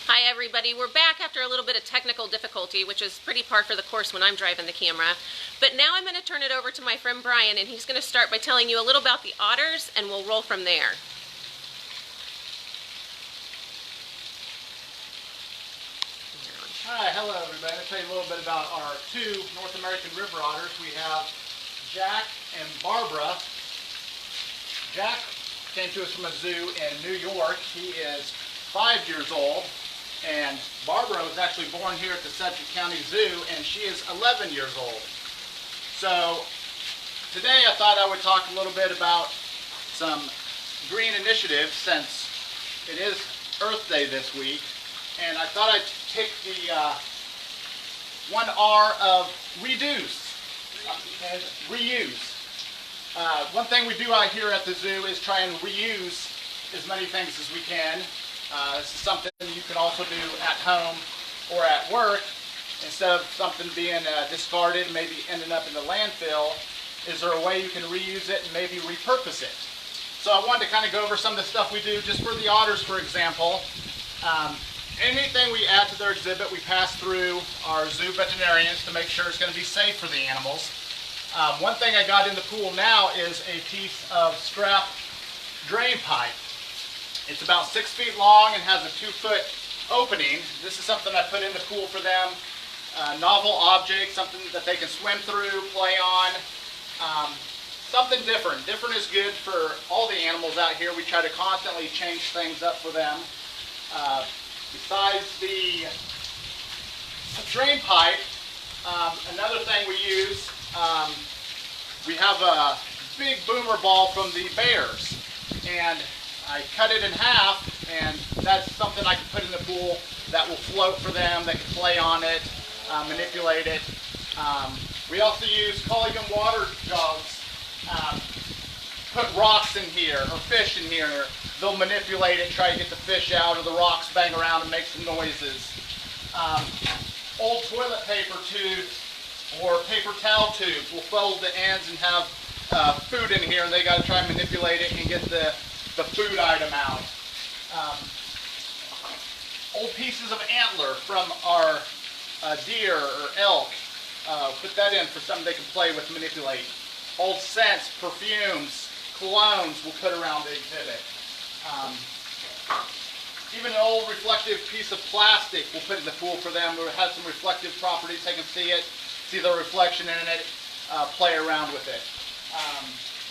Hi everybody, we're back after a little bit of technical difficulty, which is pretty par for the course when I'm driving the camera. But now I'm going to turn it over to my friend Brian, and he's going to start by telling you a little about the Otters, and we'll roll from there. Hi, hello everybody. I'll tell you a little bit about our two North American river otters. We have Jack and Barbara. Jack came to us from a zoo in New York. He is 5 years old, and Barbara was actually born here at the Sedgwick County Zoo, and she is 11 years old. So today I thought I would talk a little bit about some green initiatives since it is Earth Day this week. And I thought I'd take the 1R of reduce and reuse. One thing we do out here at the zoo is try and reuse as many things as we can. This is something you can also do at home or at work. Instead of something being discarded, maybe ending up in the landfill, is there a way you can reuse it and maybe repurpose it? So I wanted to kind of go over some of the stuff we do just for the otters, for example. Anything we add to their exhibit, we pass through our zoo veterinarians to make sure it's going to be safe for the animals. One thing I got in the pool now is a piece of scrap drain pipe. It's about 6 feet long and has a 2-foot opening. This is something I put in the pool for them. Novel object, something that they can swim through, play on. Something different. Different is good for all the animals out here. We try to constantly change things up for them. Besides the drain pipe, another thing we use, we have a big boomer ball from the bears, and I cut it in half, and that's something I can put in the pool that will float for them. They can play on it, manipulate it. We also use Culligan water jugs. Put rocks in here or fish in here. They'll manipulate it, try to get the fish out, or the rocks bang around and make some noises. Old toilet paper tubes or paper towel tubes, we'll fold the ends and have food in here, and they got to try and manipulate it and get the food item out. Old pieces of antler from our deer or elk, put that in for something they can play with, manipulate. Old scents, perfumes, colognes we'll put around the exhibit. Even an old reflective piece of plastic we'll put in the pool for them. It has some reflective properties. They can see it, see the reflection in it, play around with it.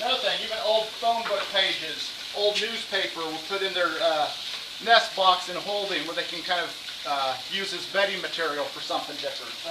Another thing, even old phone book pages, old newspaper we'll put in their nest box and holding where they can kind of use as bedding material for something different. So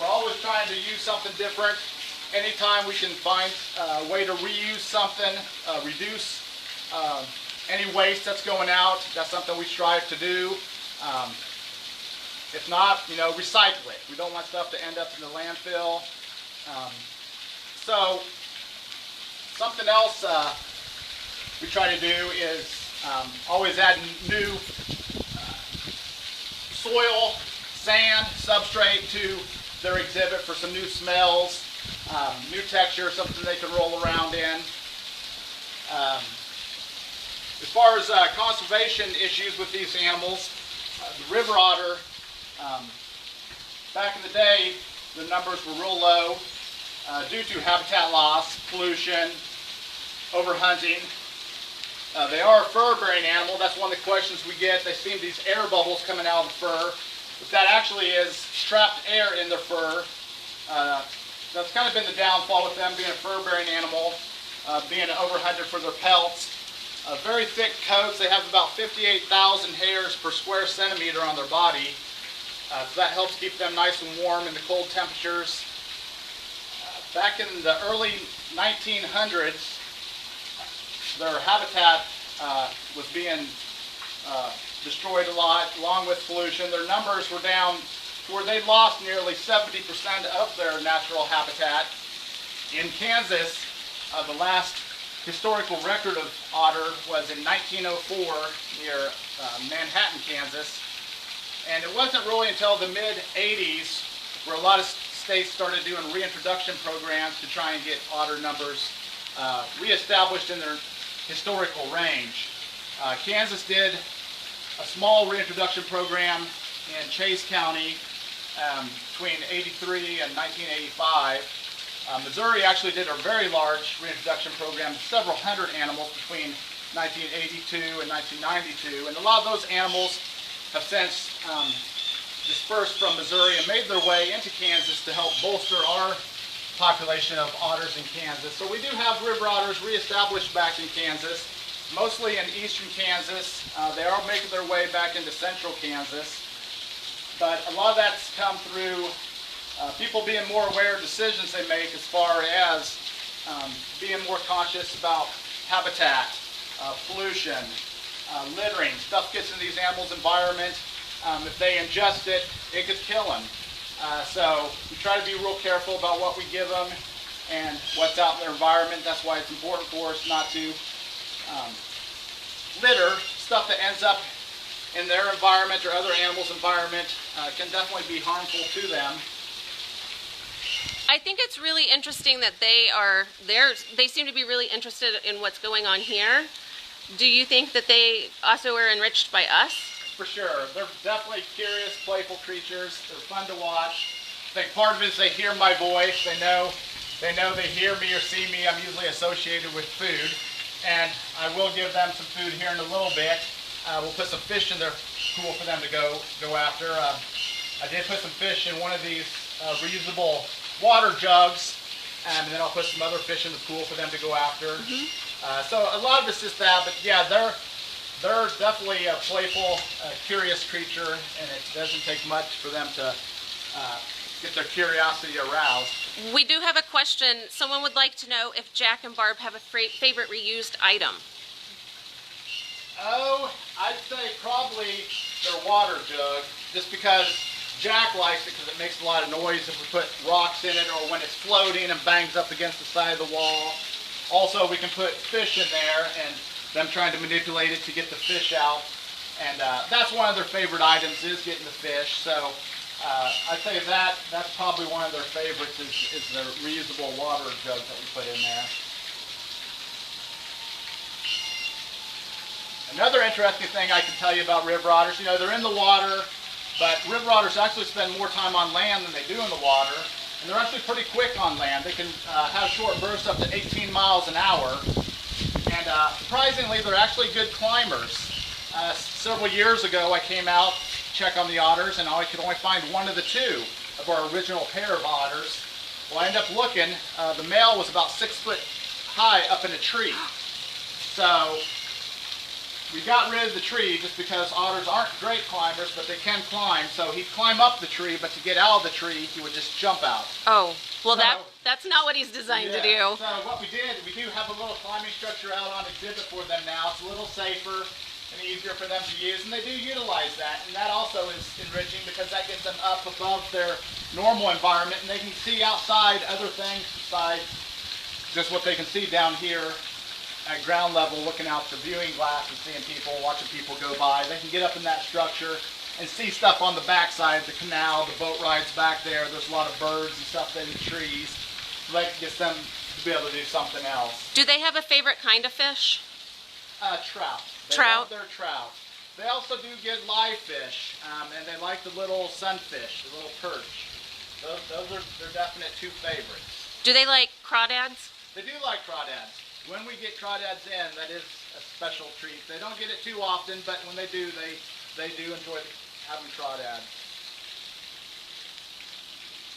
we're always trying to use something different. Anytime we can find a way to reuse something, reduce any waste that's going out, that's something we strive to do. If not, recycle it. We don't want stuff to end up in the landfill. So something else we try to do is always add new soil, sand, substrate to their exhibit for some new smells. New texture, something they can roll around in. As far as conservation issues with these animals, the river otter, back in the day, the numbers were real low due to habitat loss, pollution, overhunting. They are a fur-bearing animal. That's one of the questions we get. They see these air bubbles coming out of the fur, but that actually is trapped air in their fur. That's kind of been the downfall with them being a fur-bearing animal, being overhunted for their pelts. Very thick coats. They have about 58,000 hairs per square centimeter on their body. So that helps keep them nice and warm in the cold temperatures. Back in the early 1900s, their habitat was being destroyed a lot, along with pollution. Their numbers were down to where they lost nearly 70% of their natural habitat. In Kansas, the last historical record of otter was in 1904 near Manhattan, Kansas. And it wasn't really until the mid-80s where a lot of states started doing reintroduction programs to try and get otter numbers reestablished in their historical range. Kansas did a small reintroduction program in Chase County between '83 and 1985. Missouri actually did a very large reintroduction program, several hundred animals between 1982 and 1992, and a lot of those animals have since dispersed from Missouri and made their way into Kansas to help bolster our population of otters in Kansas. So we do have river otters reestablished back in Kansas, mostly in eastern Kansas. They are making their way back into central Kansas, but a lot of that's come through people being more aware of decisions they make as far as being more conscious about habitat, pollution, littering. Stuff gets in these animals' environment. If they ingest it, it could kill them. So we try to be real careful about what we give them and what's out in their environment. That's why it's important for us not to litter. Stuff that ends up in their environment or other animals' environment can definitely be harmful to them. I think it's really interesting that they seem to be really interested in what's going on here. Do you think that they also are enriched by us? For sure. They're definitely curious, playful creatures. They're fun to watch. I think part of it is they hear my voice. They know they hear me or see me. I'm usually associated with food. And I will give them some food here in a little bit. We'll put some fish in their pool for them to go after. I did put some fish in one of these reusable water jugs, and then I'll put some other fish in the pool for them to go after. So a lot of it's just that, but yeah, they're definitely a playful, curious creature, and it doesn't take much for them to get their curiosity aroused. We do have a question. Someone would like to know if Jack and Barb have a favorite reused item. Oh, I'd say probably their water jug, just because Jack likes it because it makes a lot of noise if we put rocks in it or when it's floating and bangs up against the side of the wall. Also, we can put fish in there and them trying to manipulate it to get the fish out. And that's one of their favorite items, is getting the fish. So I'd say that's probably one of their favorites is the reusable water jug that we put in there. Another interesting thing I can tell you about river otters, you know, they're in the water, but river otters actually spend more time on land than they do in the water. And they're actually pretty quick on land. They can have short bursts up to 18 miles an hour. And surprisingly, they're actually good climbers. Several years ago, I came out to check on the otters, and I could only find one of the two of our original pair of otters. Well, I ended up looking. The male was about 6 foot high up in a tree. So we got rid of the tree just because otters aren't great climbers, but they can climb. So he'd climb up the tree, but to get out of the tree, he would just jump out. Oh, well, So, that's not what he's designed to do. So what we did, we do have a little climbing structure out on exhibit for them now. It's a little safer and easier for them to use, and they do utilize that. And that also is enriching because that gets them up above their normal environment, and they can see outside other things besides just what they can see down here at ground level, looking out the viewing glass and seeing people, watching people go by. They can get up in that structure and see stuff on the backside of the canal, the boat rides back there. There's a lot of birds and stuff in the trees. So that gets them to be able to do something else. Do they have a favorite kind of fish? Trout. They Trout? love their trout. They also do get live fish, and they like the little sunfish, the little perch. Those are their definite two favorites. Do they like crawdads? They do like crawdads. When we get crawdads in, that is a special treat. They don't get it too often, but when they do, they do enjoy having crawdads.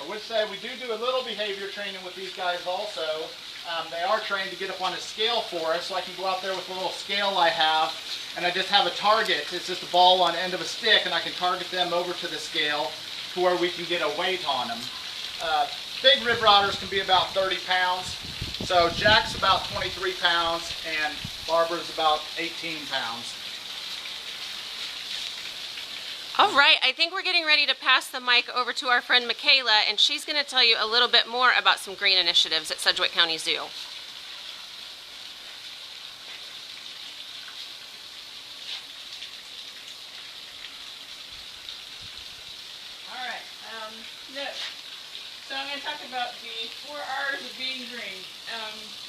I would say we do a little behavior training with these guys also. They are trained to get up on a scale for us, so I can go out there with a little scale I have, and I just have a target. It's just a ball on the end of a stick, and I can target them over to the scale to where we can get a weight on them. Big river otters can be about 30 pounds. So Jack's about 23 pounds, and Barbara's about 18 pounds. All right, I think we're getting ready to pass the mic over to our friend Michaela, and she's going to tell you a little bit more about some green initiatives at Sedgwick County Zoo. All right, look, so I'm going to talk about the 4 R's of being green.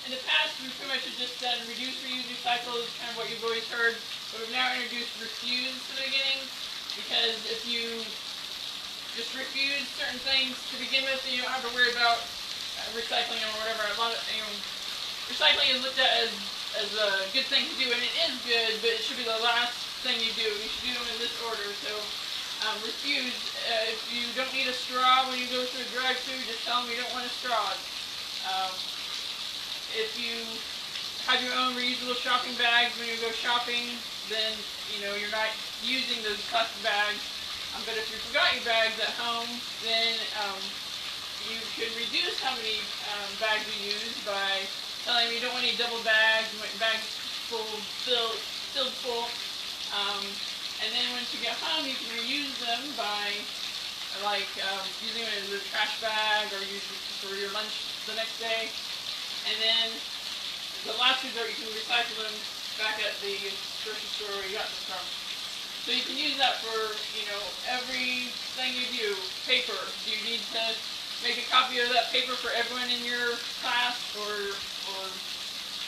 In the past, we pretty much have just done reduce, reuse, recycle is kind of what you've always heard, but we've now introduced refuse to the beginning, because if you just refuse certain things to begin with, then you don't have to worry about recycling or whatever. A lot of, recycling is looked at as a good thing to do, and it is good, but it should be the last thing you do. You should do them in this order. So refuse, if you don't need a straw when you go through a drive-thru, just tell them you don't want a straw. If you have your own reusable shopping bags when you go shopping, then you're not using those plastic bags. But if you forgot your bags at home, then you can reduce how many bags you use by telling them you don't want any double bags, you want bags filled full. And then once you get home, you can reuse them by using it as a trash bag or use it for your lunch the next day. And then the last resort, you can recycle them back at the grocery store where you got them from. So you can use that for, everything you do. Paper. Do you need to make a copy of that paper for everyone in your class or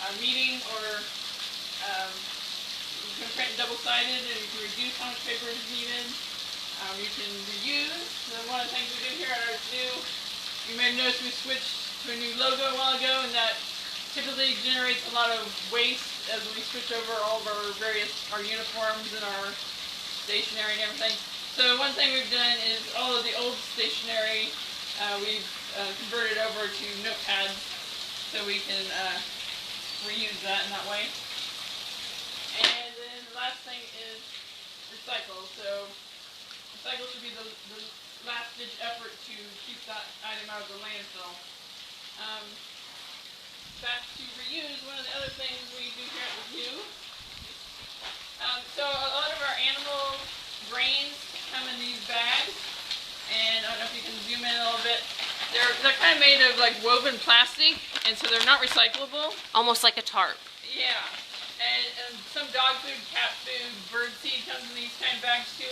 a meeting, or you can print double-sided and you can reduce how much paper is needed. You can reuse. So one of the things we do here at our zoo, you may have noticed we switched to a new logo a while ago, and that typically generates a lot of waste as we switch over all of our uniforms and our stationery and everything. So one thing we've done is all of the old stationery we've converted over to notepads, so we can reuse that in that way. And then the last thing is recycle. So recycle should be the last ditch effort to keep that item out of the landfill. Back to reuse, one of the other things we do here at the zoo. So a lot of our animal brains come in these bags, and I don't know if you can zoom in a little bit. They're kind of made of like woven plastic, and so they're not recyclable. Almost like a tarp. Yeah, and some dog food, cat food, bird seed comes in these kind of bags too.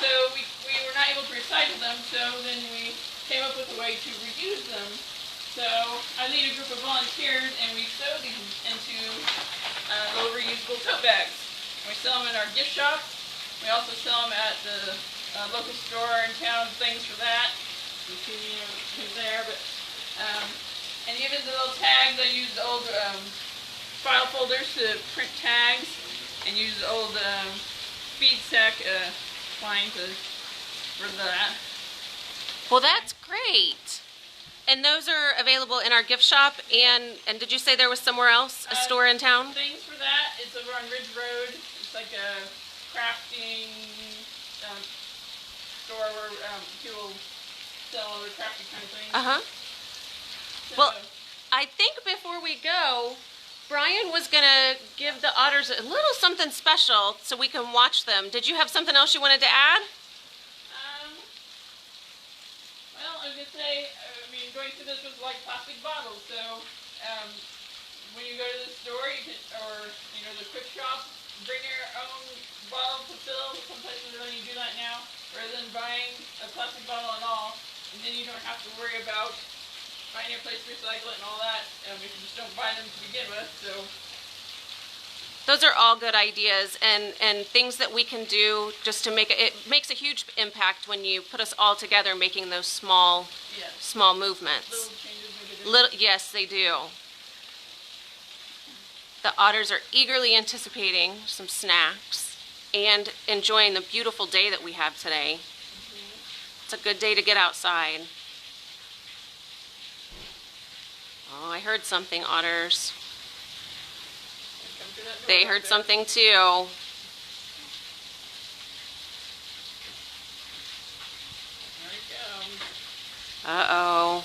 So we were not able to recycle them, so then we came up with a way to reuse them. So I lead a group of volunteers, and we sew these into little reusable tote bags. We sell them in our gift shop. We also sell them at the local store in town, things for that. You see things there, but and even the little tags, I use the old file folders to print tags, and use the old feed sack twine for that. Well, that's great. And those are available in our gift shop, and did you say there was somewhere else, a store in town? Things for that, it's over on Ridge Road. It's like a crafting store where people sell other crafting kind of things. Uh-huh. So, Well, I think before we go, Brian was going to give the otters a little something special so we can watch them. Did you have something else you wanted to add? well, I was going to say, going through this was like plastic bottles, so when you go to the store, or the quick shop, bring your own bottle to fill. Some places are letting you do that now, rather than buying a plastic bottle at all, and then you don't have to worry about finding a place to recycle it and all that, if you just don't buy them to begin with. So Those are all good ideas and things that we can do just to make it makes a huge impact when you put us all together making those small movements. little changes make a difference. Yes, they do. The otters are eagerly anticipating some snacks and enjoying the beautiful day that we have today. It's a good day to get outside. Oh, I heard something, otters. Come through that door They right heard there. something too. There he comes. Uh-oh.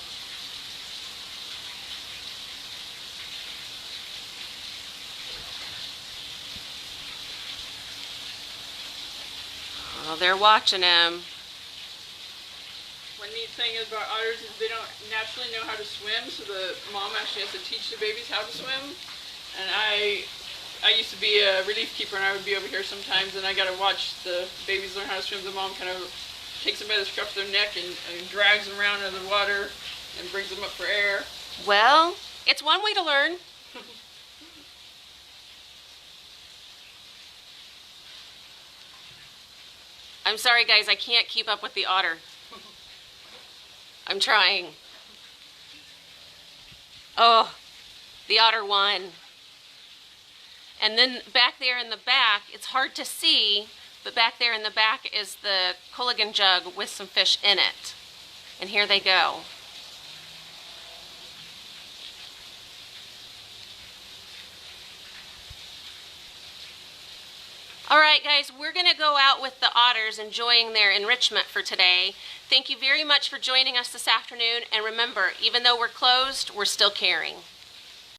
Oh, they're watching him. One neat thing about otters is they don't naturally know how to swim, so the mom actually has to teach the babies how to swim. And I used to be a relief keeper, and I would be over here sometimes, and I got to watch the babies learn how to swim. The mom kind of takes them by the scruff of their neck and drags them around in the water, and brings them up for air. Well, it's one way to learn. I'm sorry guys, I can't keep up with the otter. I'm trying. Oh, the otter won. And then back there in the back, it's hard to see, but back there in the back is the Culligan jug with some fish in it. And here they go. All right, guys, we're going to go out with the otters enjoying their enrichment for today. Thank you very much for joining us this afternoon. And remember, even though we're closed, we're still caring.